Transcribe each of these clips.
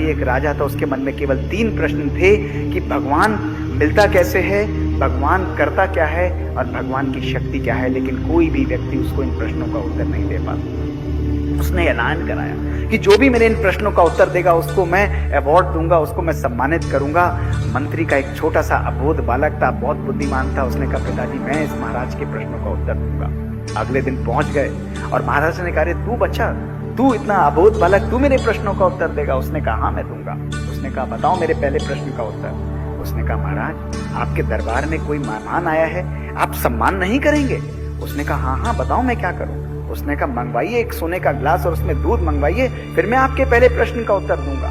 एक राजा था, उसके मन में केवल 3 प्रश्न थे कि भगवान मिलता कैसे है, भगवान करता क्या है और भगवान की शक्ति क्या है। लेकिन कोई भी व्यक्ति उसको इन प्रश्नों का उत्तर नहीं दे पाता। उसने ऐलान कराया कि जो भी मेरे इन प्रश्नों का उत्तर देगा उसको मैं अवार्ड दूंगा, उसको मैं सम्मानित करूंगा। मंत्री का एक छोटा सा अबोध बालक था, बहुत बुद्धिमान था। उसने कहा पिताजी मैं इस महाराज के प्रश्नों का उत्तर दूंगा। अगले दिन पहुंच गए और महाराज ने कहा तू बच्चा, तू इतना अबोध बालक, तू मेरे प्रश्नों का उत्तर देगा? उसने कहा हाँ मैं दूंगा। उसने कहा बताओ मेरे पहले प्रश्न का उत्तर। उसने कहा महाराज आपके दरबार में कोई मेहमान आया है, आप सम्मान नहीं करेंगे? उसने कहा हाँ बताओ मैं क्या करूं? उसने कहा मंगवाइए एक सोने का गिलास और उसमें दूध मंगवाइए, फिर मैं आपके पहले प्रश्न का उत्तर दूंगा।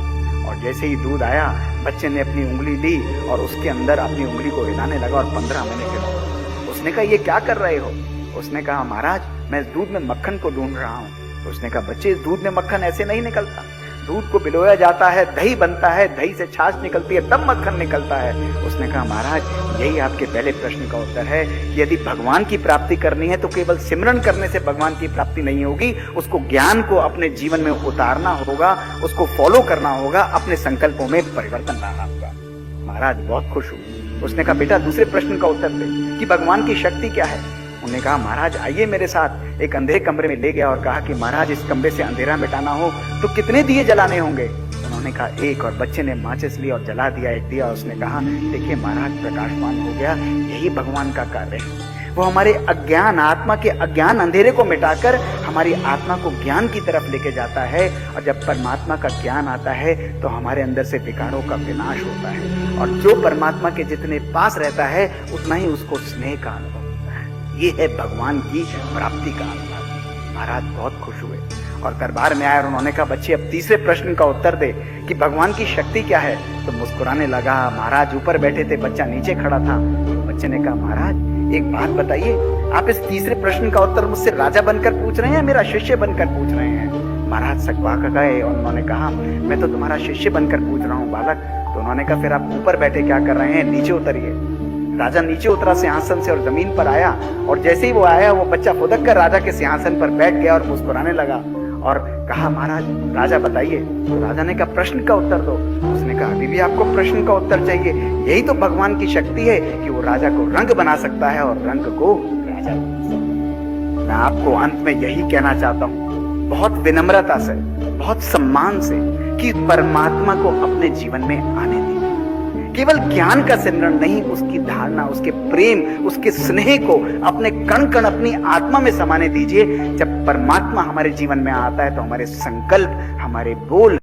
और जैसे ही दूध आया, बच्चे ने अपनी उंगली ली और उसके अंदर अपनी उंगली को हिलाने लगा और 15 महीने के बाद। उसने कहा ये क्या कर रहे हो? उसने कहा महाराज मैं इस दूध में मक्खन को ढूंढ रहा हूँ। उसने कहा बच्चे इस दूध में मक्खन ऐसे नहीं निकलता, दूध को भिगोया जाता है, दही बनता है, दही से छाछ निकलती है, तब मक्खन निकलता है। उसने कहा महाराज यही आपके पहले प्रश्न का उत्तर है कि यदि भगवान की प्राप्ति करनी है तो केवल सिमरन करने से भगवान की प्राप्ति नहीं होगी, उसको ज्ञान को अपने जीवन में उतारना होगा, उसको फॉलो करना होगा, अपने संकल्पों में परिवर्तन लाना होगा। महाराज बहुत खुश हुए। उसने कहा बेटा दूसरे प्रश्न का उत्तर दे कि भगवान की शक्ति क्या है। उन्होंने कहा महाराज आइए मेरे साथ। एक अंधेरे कमरे में ले गया और कहा कि महाराज इस कमरे से अंधेरा मिटाना हो तो कितने दिए जलाने होंगे? उन्होंने कहा 1। और बच्चे ने माचिस ली और जला दिया एक दिया। उसने कहा देखिए महाराज प्रकाशमान हो गया, यही भगवान का कार्य है। वो हमारे अज्ञान, आत्मा के अज्ञान अंधेरे को मिटाकर हमारी आत्मा को ज्ञान की तरफ लेके जाता है। और जब परमात्मा का ज्ञान आता है तो हमारे अंदर से विकारों का विनाश होता है और जो परमात्मा के जितने पास रहता है उतना ही उसको स्नेह का अनुभव। ये है भगवान की प्राप्ति का अनुभव। महाराज बहुत खुश हुए और दरबार में आए और उन्होंने कहा बच्चे अब तीसरे प्रश्न का उत्तर दे कि भगवान की शक्ति क्या है। तो मुस्कुराने लगा। महाराज ऊपर बैठे थे, बच्चा नीचे खड़ा था। बच्चे ने कहा महाराज एक बात बताइए, आप इस तीसरे प्रश्न का उत्तर मुझसे राजा बनकर पूछ रहे हैं या मेरा शिष्य बनकर पूछ रहे हैं? महाराज सकवा गए और उन्होंने कहा मैं तो तुम्हारा शिष्य बनकर पूछ रहा हूँ बालक। तो उन्होंने कहा फिर आप ऊपर बैठे क्या कर रहे हैं, नीचे उतरिए। राजा नीचे उतरा सिंहासन से और जमीन पर आया और जैसे ही वो आया वो बच्चा फुदक कर राजा के सिंहासन पर बैठ गया और मुस्कुराने लगा और कहा महाराज राजा बताइए। तो राजा ने कहा प्रश्न का उत्तर दो। उसने कहा अभी भी आपको प्रश्न का उत्तर चाहिए? यही तो भगवान की शक्ति है कि वो राजा को रंग बना सकता है और रंग को राजा बना सकता है। मैं आपको अंत में यही कहना चाहता हूँ बहुत विनम्रता से, बहुत सम्मान से कि परमात्मा को अपने जीवन में आने दीजिए। केवल ज्ञान का सिमरन नहीं, उसकी धारणा, उसके प्रेम, उसके स्नेह को अपने कण कण अपनी आत्मा में समाने दीजिए। जब परमात्मा हमारे जीवन में आता है तो हमारे संकल्प, हमारे बोल